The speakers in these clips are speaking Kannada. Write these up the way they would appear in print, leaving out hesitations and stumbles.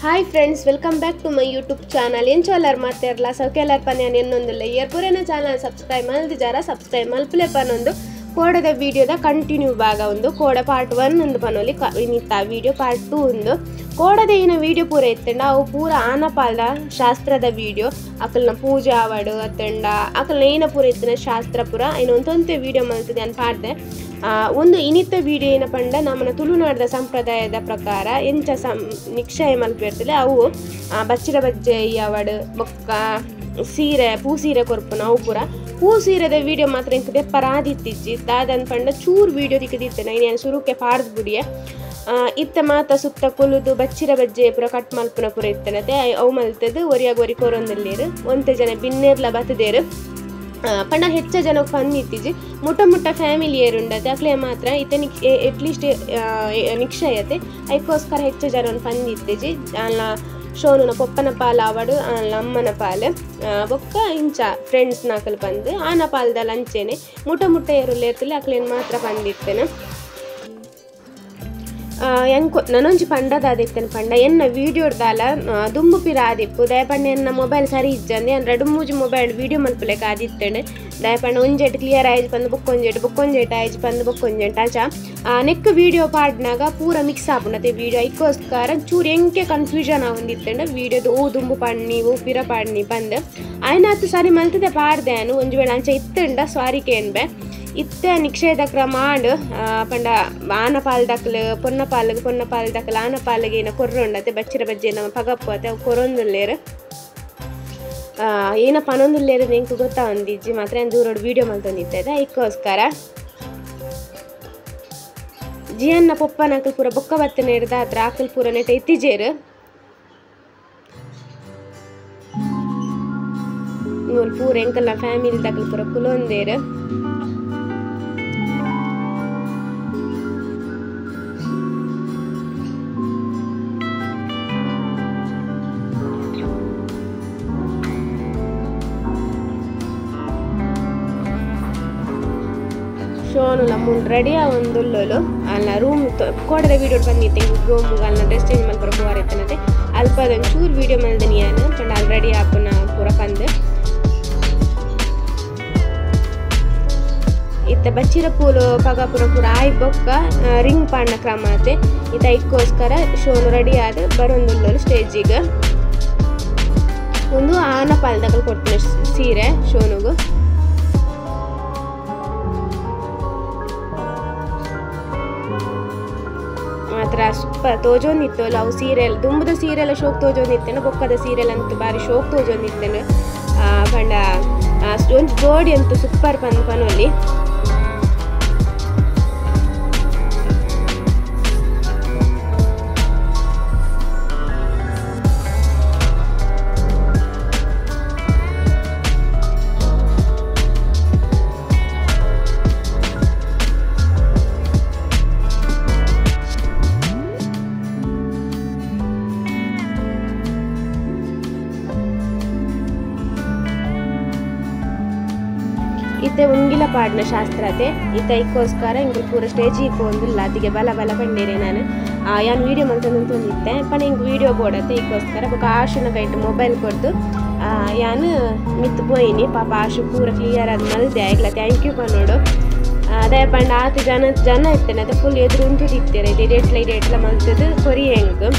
Hi friends, welcome back to my YouTube channel. ಏನು ಚೋಲಾರ್ ಮಾಡ್ತಾರಲ್ಲ ಸೌಕೆಲ್ಲರ ಪನ್ಯಾನ ಇನ್ನೊಂದಿಲ್ಲ ಇಯರ್ ಪೂರೇನ ಚಾನಲ್ ಸಬ್ಸ್ಕ್ರೈಬ್ ಮಲ್ದಿ ಜರ ಸಬ್ಸ್ಕ್ರೈಬ್ ಮಲ್ಪಲೆ ಪನ್ನೊಂದು ಕೋಡದ ವಿಡಿಯೋದ ಕಂಟಿನ್ಯೂ ಭಾಗ ಒಂದು ಕೋಡ ಪಾರ್ಟ್ 1 ಒಂದು ಪನೋಲಿ ಇನ್ನಿತ್ತ ವಿಡಿಯೋ ಪಾರ್ಟ್ 2 ಒಂದು ಕೋಡದ ಏನ ವಿಡಿಯೋ ಪೂರ ಇತ್ತಂಡ ಅವು ಪೂರ ಆನಪಾಲ ಶಾಸ್ತ್ರದ ವಿಡಿಯೋ ಅಕಲ್ನ ಪೂಜೆ ಆವಡು ಅತ್ತಂಡ ಅಕಲ್ನ ಏನ ಪೂರ ಇತ್ತಿನ ಶಾಸ್ತ್ರ ಪೂರ ಇನ್ನೊಂದೊಂತೆ ವಿಡಿಯೋ ಮಲ್ತದೆ ಅಂತ ಪಾಡ್ದೆ. ಒಂದು ಇನಿತ್ತ ವಿಡಿಯೋ ಏನ ಪಂಡ ನಮ್ಮನ ತುಳುನಾಡದ ಸಂಪ್ರದಾಯದ ಪ್ರಕಾರ ಎಂಚ ನಿಕ್ಷಯ ಮಲ್ಪಿರ್ತದೆ ಅವು ಬಚ್ಚಿರ ಬಜ್ಜೆ ಅವಡು ಬೊಕ್ಕ ಸೀರೆ ಪೂ ಸೀರೆ ಕೊರ್ಪುನ ಅವು ಪೂರ ಪೂ ಸೀರೆದ ವಿಡಿಯೋ ಮಾತ್ರ ಇಂಕ ದೆಪ್ಪರಾದಿತ್ತಿಜ್ಜಿ ದಾದನ್ ಪಂಡ ಚೂರು ವಿಡಿಯೋ ದಿಕ್ಕದಿತ್ತೇನೆ ಇನ್ನೇನು ಸುರುಕೆ ಪಾಡ್ದು ಬಿಡಿಯೆ ಇತ್ತ ಮಾತ ಸುತ್ತ ಕೊಲುದು ಬಚ್ಚಿರ ಬಜ್ಜೆ ಪೂರ ಕಟ್ ಮಲ್ಪುನ ಪೂರ ಇತ್ತನತೆ ಅವು ಮಲ್ತದ್ದು ಒರಿಯಾಗ ಒರಿ ಕೊರೊಂದಲ್ಲೇರು ಒಂತೆ ಜನ ಬಿನ್ನೇರ್ಲ ಬತ್ತದೇರು ಪಂಡ ಹೆಚ್ಚ ಜನಕ್ಕೆ ಪಂದಿತ್ತಿಜಿ ಮುಟ್ಟ ಫ್ಯಾಮಿಲಿ ಏರುಂಡತೆ ಅಕ್ಲೆ ಮಾತ್ರ ಇತ್ತ ಎಟ್ಲೀಸ್ಟ್ ನಿಕ್ಷಯತೆ ಅದಕ್ಕೋಸ್ಕರ ಹೆಚ್ಚು ಜನ ಪಂದಿತ್ತಿಜಿ ಅಲ್ಲ ಶೋನುನ ಪೊಪ್ಪನ ಪಾಲು ಆವಡು ಅಮ್ಮನ ಪಾಲು ಬೊಕ್ಕ ಇಂಚ ಫ್ರೆಂಡ್ಸ್ ನಾಕಲು ಬಂದು ಆನ ಪಾಲದಲ್ಲಿ ಅಂಚೆನೆ ಮುಟ್ಟ ಏರುಲ್ಲ ಇರ್ತಲೆ ಅಕ್ಲೇನು ಮಾತ್ರ ಪಂದಿತ್ತೇನೆ. ಎಂಕೊ ನನೊಂಜಿ ಪಂಡದಾದಿತ್ತೇನೆ ಪಂಡ ಎನ್ನ ವಿಡಿಯೋಡ್ದಾಲ ದುಂಬು ಪಿರ ಆದಿಪ್ಪು ದಯಪಂಡ ಎನ್ನ ಮೊಬೈಲ್ ಸರಿ ಇಜ್ಜಂದೆ ನಾನು 2-3 ಮೊಬೈಲ್ ವಿಡಿಯೋ ಮಲ್ಪಲೆಕ ಆದಿತ್ತೇನೆ ದಯಪಂಡ ಒಂಜೆಟ್ ಕ್ಲಿಯರ್ ಆಯ್ತು ಬಂದು ಬೊಕ್ಕೊಂಜೆಟ್ ಆಯ್ತು ಬಂದು ಬೊಕ್ಕೊಂಜೆಟ್ ಆಚ ನೆಕ್ ವಿಡಿಯೋ ಪಾಡ್ನಾಗ ಪೂರ ಮಿಕ್ಸ್ ಆಪುನತೆ ವಿಡಿಯೋ ಅದಕ್ಕೋಸ್ಕರ ಚೂರು ಎಂಕೆ ಕನ್ಫ್ಯೂಷನ್ ಆಗೊಂದಿತ್ತೇನೆ ವಿಡಿಯೋದು ಓ ದುಂಬು ಪಾಡ್ನಿ ಓ ಪಿರ ಪಾಡ್ನಿ ಬಂದು ಆಯ್ನಾತು ಸರಿ ಮಲ್ತದೆ ಪಾಡ್ದೆ ನಾನು ಒಂಜು ವೇಳೆ ಅಂಚೆ ಇತ್ತಂಡ ಸ್ವಾರಿಕೆ ಏನ್ಬೆ ಇತ್ತೆ ನಿಕ್ಷೇಧ ಕ್ರಮ ಮಾಡು ಪಂಡ ಆನ ಪಾಲ್ದಕ್ಲು ಪೊನ್ನ ಪಾಲ್ದಕ್ಲು ಆನ ಪಾಲಿಗೆ ಏನ ಕೊರ್ರೊಂಡತೆ ಬಚ್ಚಿರ ಬಜ್ಜೆ ನಮ್ಮ ಪಗಪ್ಪತೆ ಅವು ಕೊರೊಂದುಲ್ಲೇರು ಏನ ಪನೊಂದುಲ್ಲೇರು ನಿಂಗೆ ಗೊತ್ತಾ ಒಂದಿಜ್ಜಿ ಮಾತ್ರ ನಾನು ದೂರೋಡು ವೀಡಿಯೋ ಮಲ್ತೊಂದಿತ್ತೆ ಅದಕ್ಕೋಸ್ಕರ ಜಿಯನ್ನ ಪೊಪ್ಪನ ಆಕಲ್ ಪೂರ ಬೊಕ್ಕ ಬತ್ತನೆ ಹಿಡ್ದ ಹತ್ರ ಆಕಲ್ ಪೂರ ನೆಟ ಇತ್ತಿಜೇರು ಇವ್ರು ಪೂರ ಎಂಕಲ್ನ ಫ್ಯಾಮಿಲಿ ತಕಲ್ ಪೂರ ಕುಲೊಂದೇರು ಶೋನು ನಮ್ಮನ್ನು ರೆಡಿ ಒಂದುಲ್ಲೋಲು ಅಲ್ಲ ರೂಮ್ ಕೋಡದ ವೀಡಿಯೋ ಬಂದಿತ್ತೆ ರೂಮ್ ಅಲ್ಲ ಡ್ರೆಸ್ ಚೇಂಜ್ ಮಾಡ್ಕೊಂಡು ಹೋಗಾರೈತನತೆ ಅಲ್ಪ ಅದೊಂದು ಚೂರು ವೀಡಿಯೋ ಮಲ್ದನಿ ನಾನು ಪಂಡ ಅಲ್ಲಿ ರೆಡಿ ಹಾಕೋಣ ಪೂರ ಬಂದು ಇತ್ತ ಬಚ್ಚಿರ ಪೂಲು ಪಗ ಪೂರ ಆಯ್ ಬೊಕ್ಕ ರಿಂಗ್ ಪಾಂಡ ಕ್ರಮ ಆತೆ ಇತ್ತ ಇದಕ್ಕೋಸ್ಕರ ಶೋನು ರೆಡಿ ಆದ ಬರೋಂದುಲ್ಲೋಲು ಸ್ಟೇಜಿಗೆ ಒಂದು ಆನ ಪಾಲ್ದಾಗ ಕೊಡ್ತೀನಿ ಸೀರೆ ಶೋನುಗು ಮಾತ್ರ ಸೂಪರ್ ತೋಜೊಂದಿತ್ತು ಅವು ಸೀರೆಲ್ ದುಂಬದ ಸೀರೆಲ್ಲ ಶೋಕ್ ತೋಜೊಂದಿತ್ತೇನೆ ಬೊಕ್ಕದ ಸೀರೆಲ್ ಅಂತೂ ಭಾರಿ ಶೋಕ್ ತೋಜೊಂದಿತ್ತೇನೆ ಪಂಡ ಒಂದು ಜೋಡಿ ಅಂತೂ ಸೂಪರ್ ಪನೋಲಿ ಇತ್ತೆ ಉಂಗಿಲ ಪಾಡ್ನ ಶಾಸ್ತ್ರತೆ ಇತ್ತ ಇದಕ್ಕೋಸ್ಕರ ಹಿಂಗೆ ಪೂರ ಸ್ಟೇಜಿಗೆ ಹೋಗಿಲ್ಲ ಅದಕ್ಕೆ ಬಲ ಬಂಡೇರೆ ನಾನು ಯಾನು ವೀಡಿಯೋ ಮಲ್ತೊಂದಿತ್ತೆ ಪಣ ಹಿಂಗೆ ವೀಡಿಯೋ ಬೋಡತ್ತೆ ಇದಕ್ಕೋಸ್ಕರ ಬೊಕ್ಕ ಆಶುನ ಕೈಟ್ ಮೊಬೈಲ್ ಕೊಡ್ದು ಯಾನು ಮಿತ್ತು ಪೋಯಿನಿ ಪಾಪ ಆಶು ಪೂರ ಕ್ಲಿಯರ್ ಆದ ಮಲ್ದೆ ಆಗ್ಲ ಥ್ಯಾಂಕ್ ಯು ಪನ್ನೋಡು ಅದೇ ಪಂಡ ಆತು ಜನ ಇರ್ತೇನೆ ಅದೇ ಫುಲ್ ಎದುರು ಉಂಟು ತಿಕ್ತಾರೆ ಇಡೇಟ್ಲ ಮಲ್ತದ್ದು ಕೊರಿ ಹೆಂಗೆ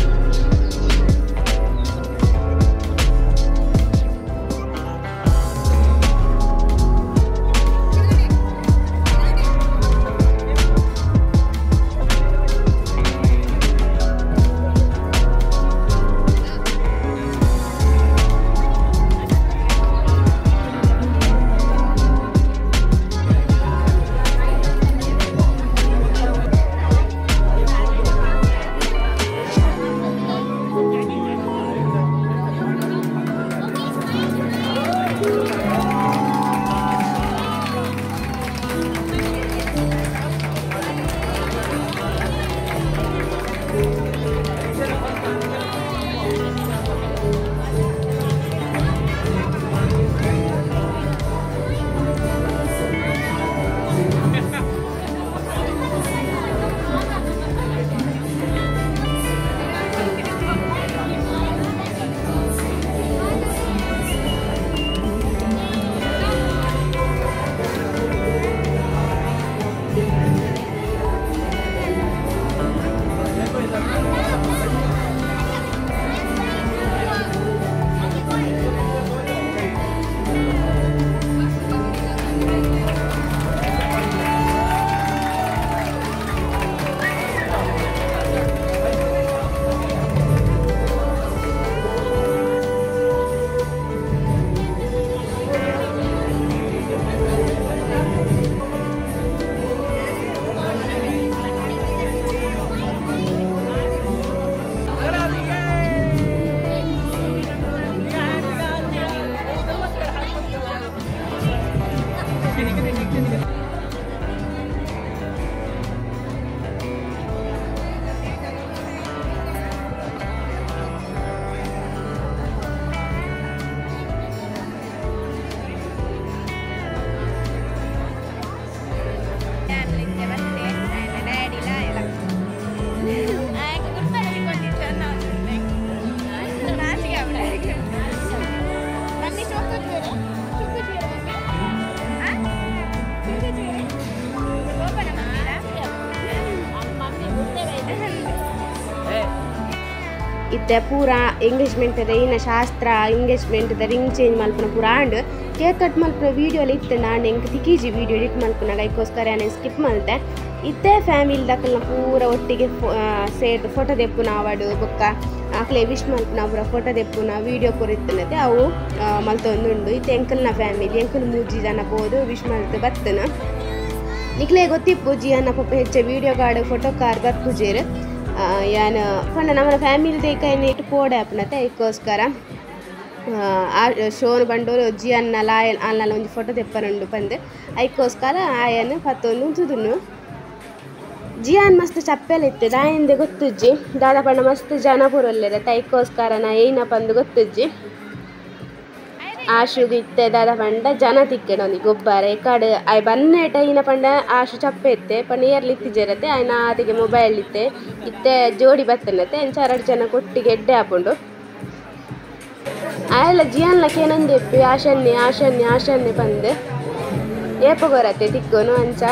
ಇತ್ತೆ ಪೂರ ಎಂಗೇಜ್ಮೆಂಟ್ ಇನ್ನ ಶಾಸ್ತ್ರ ಎಂಗೇಜ್ಮೆಂಟ್ ರಿಂಗ್ ಚೇಂಜ್ ಮಲ್ಪನ ಪೂರ ಆಂಡ್ ಕೇಕ್ ಕಟ್ ಮಲ್ಪನ ವೀಡಿಯೋಲಿ ಇತ್ತು ನಾನು ಹೆಂಗೆ ತಿಕ್ಕೀಜಿ ವೀಡಿಯೋ ಎಡಿಟ್ ಮಲ್ಪನ ಅದಕ್ಕೋಸ್ಕರ ನಾನು ಸ್ಕಿಪ್ ಮಲ್ತೆ ಇತ್ತೆ ಫ್ಯಾಮಿಲಿ ದಕ್ಕಲ್ನ ಪೂರ ಒಟ್ಟಿಗೆ ಸೇಟ್ ಫೋಟೋ ತೆಪ್ಪುನ ಅವಡು ಬೊಕ್ಕ ಆಕಲೆ ವಿಶ್ ಮಲ್ಪನ ಪೂರ ಫೋಟೋ ತೆಪ್ಪುನ ವೀಡಿಯೋ ಪೂರ ಇತ್ತನತೆ ಅವು ಮಲ್ತೊಂದುಂಡು ಇತ್ತೆ ಎಂಕಲ್ನ ಫ್ಯಾಮಿಲಿ ಎಂಕಲ್ 3 ಜನ ಬೋದು ವಿಶ್ ಮಲ್ತು ಬತ್ತನ ನಿಕ್ಲೆ ಗೊತ್ತಿಪ್ಪು ಜಿ ಅನ್ನ ಪಪ್ಪ ಹೆಚ್ಚೆ ವೀಡಿಯೋ ಕಾರ್ಡ್ ಫೋಟೋ ಕಾರ್ ಬರ್ಪುಜೇರು ಯಾನು ಪಂಡ ನಮ್ಮ ಫ್ಯಾಮಿಲಿ ಕೈನ ಇಟ್ಟು ಪೋಡೆ ಅಪ್ಪನತ್ತೆ ಅದಕ್ಕೋಸ್ಕರ ಶೋನು ಬಂಡೋರು ಜಿ ಅನ್ನ ಲಾಯಲ್ ಅಲ್ಲ ಒಂದು ಫೋಟೋ ತೆಪ್ಪನುಂಡು ಬಂದು ಅದಕ್ಕೋಸ್ಕರ ಆಯನ್ನು ಪತ್ತೊಂದು ಉಂತುದುನು ಜಿಯಾನ್ ಮಸ್ತ್ ಚಪ್ಪೆಲ್ಲ ಇತ್ತು ದಾಯಿಂದೆ ಗೊತ್ತುಜ್ಜಿ ದಾದ ಪಂಡ ಮಸ್ತ್ ಜನ ಪೂರೊಲ್ಲೆರತ್ತೆ ಅದಕ್ಕೋಸ್ಕರ ನಾ ಏನಪ್ಪ ಅಂದು ಗೊತ್ತುಜ್ಜಿ ಆಶುಗೆ ಇತ್ತೆ ದಾದ ಪಂಡ ಜನ ತಿಕ್ಕೆನೊಂದು ಗೊಬ್ಬರ ಈ ಕಡೆ ಆಯ್ ಬನ್ನೇಟ ಈನ ಪಂಡ ಆಶು ಚಪ್ಪೆ ಇತ್ತೆ ಪಂಡ ಏರ್ಲಿ ಇತ್ತಿಜರತ್ತೆ ಆಯ್ನ ಆತಿಗೆ ಮೊಬೈಲ್ ಇತ್ತೆ ಜೋಡಿ ಬತ್ತನತ್ತೆ ಎಂಚಾರಡು ಜನ ಕೊಟ್ಟಿಗೆ ಎಡ್ಡೆ ಹಾಕೊಂಡು ಆಯಲ್ಲ ಜಿಯಾನ್ಲಕ್ಕೆ ಏನಂದು ಎಪ್ಪಿ ಆಶನ್ನೆ ಬಂದು ಏಪಗೋರತ್ತೆ ತಿಕ್ಕೋನು ಅಂಚ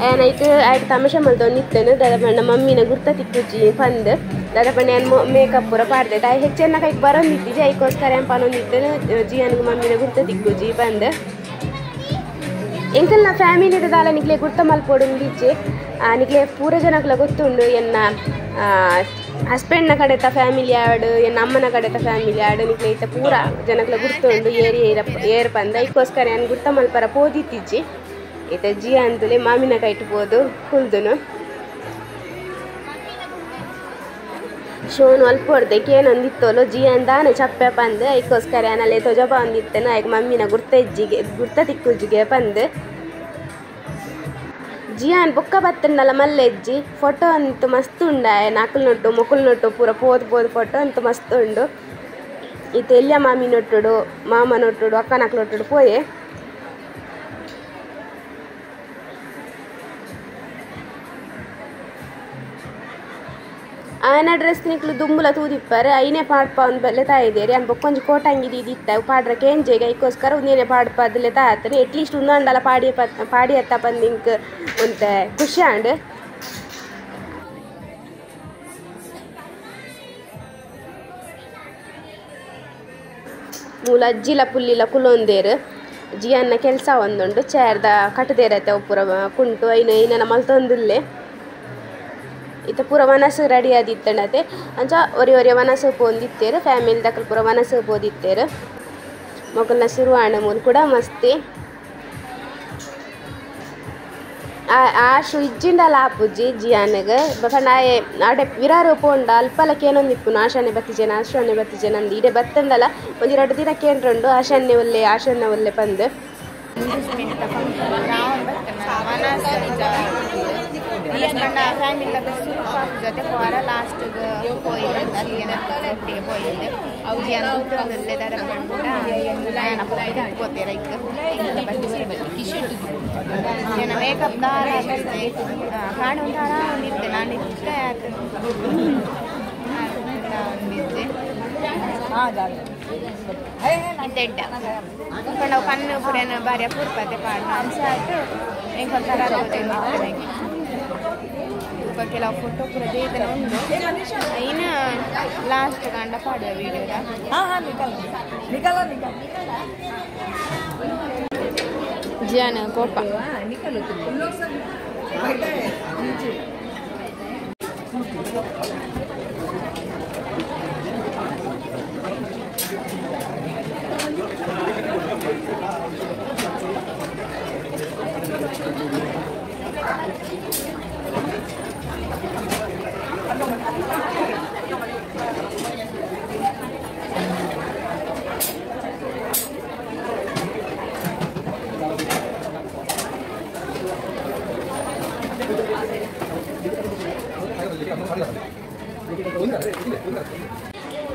ಏನಾಯ್ತು ಆಯ್ತು ತಮಾಷೆ ಮಲ್ತೊಂದು ಇತ್ತೇನು ದಾದ ಪಂಡ ಮಮ್ಮಿನ ಗುರ್ತ ತಿಕ್ಕುಜ್ಜಿ ಬಂದು ದಾದ ಪಂಡ ಏನು ಮೇಕಪ್ ಪೂರ ಪಾಡ್ದೆ ಆಯ್ ಹೆಚ್ಚೆನ್ನ ಕೈಗೆ ಬರೋಂದಿತ್ತಿಜಿ ಅದಕ್ಕೋಸ್ಕರ ಏನು ಪನೊಂದಿತ್ತೇನು ಜಿಯಾನಿಗೆ ಮಮ್ಮಿನ ಗುರ್ತ ತಿಕ್ಕುಜ್ಜಿ ಬಂದು ಎಂಕಲ್ನ ಫ್ಯಾಮಿಲಿದ ದಾಲ ನಿಕ್ಲೆ ಗುರ್ತ ಮಲ್ಪೋಡು ಇಜ್ಜಿ ನಿಕ್ಲೆ ಪೂರ ಜನಕ್ಲ ಗೊತ್ತುಂಡು ಎನ್ನ ಹಸ್ಬೆಂಡ್ನ ಕಡೆತ ಫ್ಯಾಮಿಲಿ ಆಡು ಎನ್ನ ಅಮ್ಮನ ಕಡೆತ ಫ್ಯಾಮಿಲಿ ಆಡು ನಿಕ್ಲೆ ಇತ್ತ ಪೂರ ಜನಕ್ಲ ಗುರ್ತುಂಡು ಏರ್ ಬಂದ ಅದಕ್ಕೋಸ್ಕರ ಏನು ಗುರ್ತ ಮಲ್ಪರ ಪೋದಿತ್ತಿಜ್ಜಿ ಇತ್ತೆ ಜಿಯಾ ಅಂತಲೇ ಮಾಮಿನ ಕೈಟು ಪೋದು ಕುಲ್ದುನು ಶೋನು ಅಲ್ಪ ಹೊಡ್ದಕ್ಕೆ ಏನೊಂದಿತ್ತೋಲು ಜಿಯಾ ಅಂದಾನೆ ಚಪ್ಪೆ ಬಂದು ಅದಕ್ಕೋಸ್ಕರ ಏನಲ್ಲೇ ತೊಜಪ ಒಂದಿತ್ತೇನು ಆಯ್ಕೆ ಮಮ್ಮಿನ ಗುರ್ತ ತಿಕ್ಕುಜ್ಜಿಗೆ ಬಂದು ಜಿಯಾನ್ ಬೊಕ್ಕ ಬತ್ತಂಡಲ್ಲ ಮಲ್ಲೆಜ್ಜಿ ಫೋಟೋ ಅಂತೂ ಮಸ್ತ್ ಉಂಡ ನಕಲ್ ನೊಟ್ಟು ಮೊಕಲ್ ನೊಟ್ಟು ಪೂರ ಪೋದು ಫೋಟೋ ಅಂತೂ ಮಸ್ತ್ ಉಂಡು ಇತ್ತೆ ಎಲ್ಲಿಯ ಮಾಮಿ ನೊಟ್ಟುಡು ಮಾಮ ನೊಟ್ಟುಡು ಅಕ್ಕ ನಕ್ಲು ನೊಟ್ಟುಡು ಪೋಯೆ ಆಯನ ಡ್ರೆಸ್ ನಿಕ್ಲು ದುಂಬುಲ ತೂದಿಪ್ಪರೆ ಐನೇ ಪಾಡ್ಪ ಒಂದು ಬೆಲೆ ತಾಯಿದೇರಿ ಅನ್ ಬೊಕ್ಕೊಂಜಿ ಕೋಟಂಗಿ ಇತ್ತ ಪಾಡ್ರ ಕೇಂಜೆಗೆ ಅದಕ್ಕೋಸ್ಕರ ಒಂದೇನೆ ಪಾಡ್ಪ ಅದಲ್ಲೇ ತಾತನೆ ಅಟ್ಲೀಸ್ಟ್ ಒಂದೊಂದಲ್ಲ ಪಾಡಿ ಹತ್ತ ಬಂದಿಂಕ್ ಒಂತೆ ಖುಷಿ ಆಂಡ್ ಮೂಲ ಅಜ್ಜಿಲ ಪುಲ್ಲಿಲ ಕುಲೊಂದೇರು ಜಿಯನ್ನ ಕೆಲಸ ಒಂದುಂಡು ಚೇರ್ದ ಕಟ್ಟದೇರತ್ತೆ ಒಪ್ಪುರ ಕುಂಟು ಐನ ಮಲ್ತೊಂದುಲ್ಲೆ ಇತ್ತ ಪೂರ ಮನಸ್ಸು ರೆಡಿ ಆದಿತ್ತಂಡತೆ ಅಂಚ ಒರಿ ಮನಸ್ಸು ಪೋಂದಿತ್ತೇರು ಫ್ಯಾಮಿಲಿ ದಕ್ಕಲ್ ಪೂರ ಮನಸ್ಸು ಪೋದಿತ್ತೇರು ಮೊಕಲ್ನ ಶುರುವಾಣ ಮೂಲ ಕೂಡ ಮಸ್ತಿ ಆಶು ಇಜ್ಜಿಂಡಲ್ಲ ಆಪುಜ್ಜಿ ಜಿಯಾನಗ ಪಂಡ ಆಡೆ ವಿರಾರು ಪೋಂಡ ಅಲ್ಪಲಕ್ಕೆ ಏನೊಂದಿಪ್ಪುನು ಆಶಾನೆ ಬತ್ತಿಜೆ ನಂದು ಇಡೆ ಬತ್ತಂಡಲ್ಲ ಒಂದು 2 ದಿನ ಕೇಂದ್ರುಂಡು ಆಶಾನ್ಯ ಒಲ್ಲೆ ಬಂದು ಫ್ಯಾಮಿಲಿ ಜೊತೆ ಹೋರ ಲಾಸ್ಟ್ಗೆ ಹೋಯ್ತು ಅಲ್ಲಿಗೆ ಒಟ್ಟಿಗೆ ಹೋಯಿದ್ದೆ ಅವ್ರಿಗೆ ಅನುಕೂಲದಲ್ಲೇ ದರ ಗೊತ್ತೀರ ಈಗ ಮೇಕಪ್ ದಾರ ಕಾಣು ದಾರ ಒಂದಿದ್ದೆ ನಾನು ಇದ್ದೆ ಇದ್ದೆಡ್ಡ ನಾವು ಕಣ್ಣು ಪುರೇನ ಬಾರಿ ಪೂರ್ಪತೆ ಪಾಡು ಅನ್ಸಾಯ್ತು ಹೆಂಗೊಂಥರ ಕೆಲವು ಫೋಟೋ ಪೂರ ದೇದನ ಉಂಟು ಇನ್ನು ಲಾಸ್ಟ್ ಕಂಡ ಪಾಡುವ ವೀಡಿಯೋದ ಜಿಯಾನ ಕೋಪ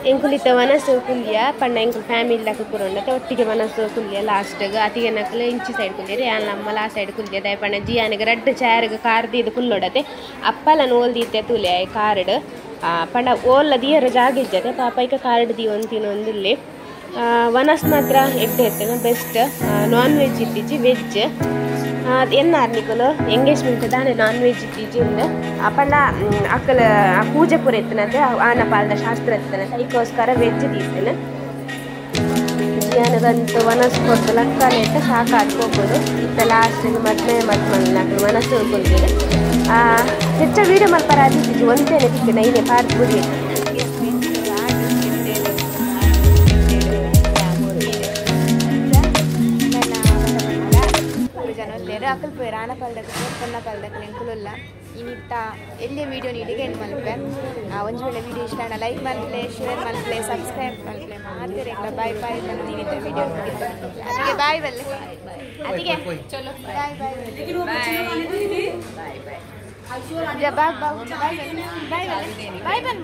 ಎಂಕುಲಿತ ಮನಸ್ಸು ಕುಲ್ಯ ಪಂಡ ಎಂಕುಲು ಫ್ಯಾಮಿಲಿ ಲೆಕ್ಕ ಪೂರೊಂಡತೆ ಒಟ್ಟಿಗೆ ಮನಸ್ಸು ಕುಲ್ಯ ಲಾಸ್ಟ್ಗೆ ಅತಿಗೆ ನಕ್ಲು ಇಂಚಿ ಸೈಡ್ ಕುಲ್ಯರಿ ಯಾನ್ ನಮ್ಮ ಲಾಸ್ಟ್ ಸೈಡ್ ಕುಲ್ಯ ದಯ ಪಂಡ ಜಿಯಾನಿಗೆ ರಡ್ಡ್ ಚಾರ್ಗೆ ಕಾರ್ದು ಇದು ಕುಲ್ಲೊಡತೆ ಅಪ್ಪಲನ ಓಲ್ದಿತ್ತೆ ತುಲೆ ಕಾರ್ಡ್ ಪಂಡ ಓಲ್ಲ ದಿಯರ ಜಾಗ ಇಜ್ಜತೆ ಪಾಪ ಈಗ ಕಾರ್ಡ್ ದಿ ಒಂದಿನೊಂದಿಲ್ಲಿ ವನಸ್ ಮಾತ್ರ ಎಡ್ಡೆ ಎತ್ತನ ಬೆಸ್ಟ್ ನಾನ್ ವೆಜ್ ಇತ್ತೀಜಿ ವೆಜ್ ಎನ್ನಾರ್ನಿಕಲು ಎಂಗೇಜ್ಮೆಂಟ್ ದಾನೆ ನಾನ್ ವೆಜ್ ಇತ್ತೀಜಿ ಉಂಡು ಪಂಡ ಅಕ್ಕಲ ಪೂಜೆ ಪೂರ ಎತ್ತನಂತೆ ಆನ ಪಾಲದ ಶಾಸ್ತ್ರ ಎತ್ತನಂತೆ ಅದಕ್ಕೋಸ್ಕರ ವೆಜ್ ತೀರ್ತೇನೆ ಜಿಯಾನಗಂತೂ ವನಸ್ ಕೊಟ್ಟು ಲಕ್ಕಲೆ ಅಂತ ಸಾಕಾಗಿ ಹೋಗ್ಬೋದು ಇತ್ತ ಲಾಸ್ಟಿಗೆ ಮದ್ಮೆ ಮಲ್ಪಲ್ ಮನಸ್ಸು ಹೋಗ್ಬೋದು ಹೆಚ್ಚ ವೀಡಿಯೋ ಮಲ್ಪರ ಆದಿತ್ತೀಜಿ ಒಂದೇನೆ ತಿಕ್ಕೆ ನೈನೆ ಪಾರ್ಪುರಿ ಅಕ್ಕಲ್ ಪೋಯ್ ರಾಣ ಪಲ್ದಕ್ಕೆ ಪೊನ್ನ ಪಲ್ದಕ್ಕೆ ಎಂಕುಲುಲ್ಲ ಇನ್ನಿತ್ತ ಎಲ್ಲಿ ವೀಡಿಯೋ ನೀಡಿಗೆ ಏನು ಮಲ್ಪೆ ಒಂದು ವೇಳೆ ವೀಡಿಯೋ ಇಷ್ಟ ಲೈಕ್ ಮಲ್ಪಲೆ ಶೇರ್ ಮಲ್ಪಲೆ ಸಬ್ಸ್ಕ್ರೈಬ್ ಮಲ್ಪಲೆ ಮಾಡ್ತೀರಿ ಬಾಯ್ ಬಾಯ್ ನೀವಿದ್ದ ವೀಡಿಯೋ ಅದಕ್ಕೆ ಬಾಯ್ ಬಲ್ಲೆ ಅದಕ್ಕೆ ಚಲೋ ಬಾಯ್ ಬಾಯ್ ಬಾಯ್ ಬಾಯ್ ಬಾಯ್ ಬಾಯ್ ಬಾಯ್ ಬಲ್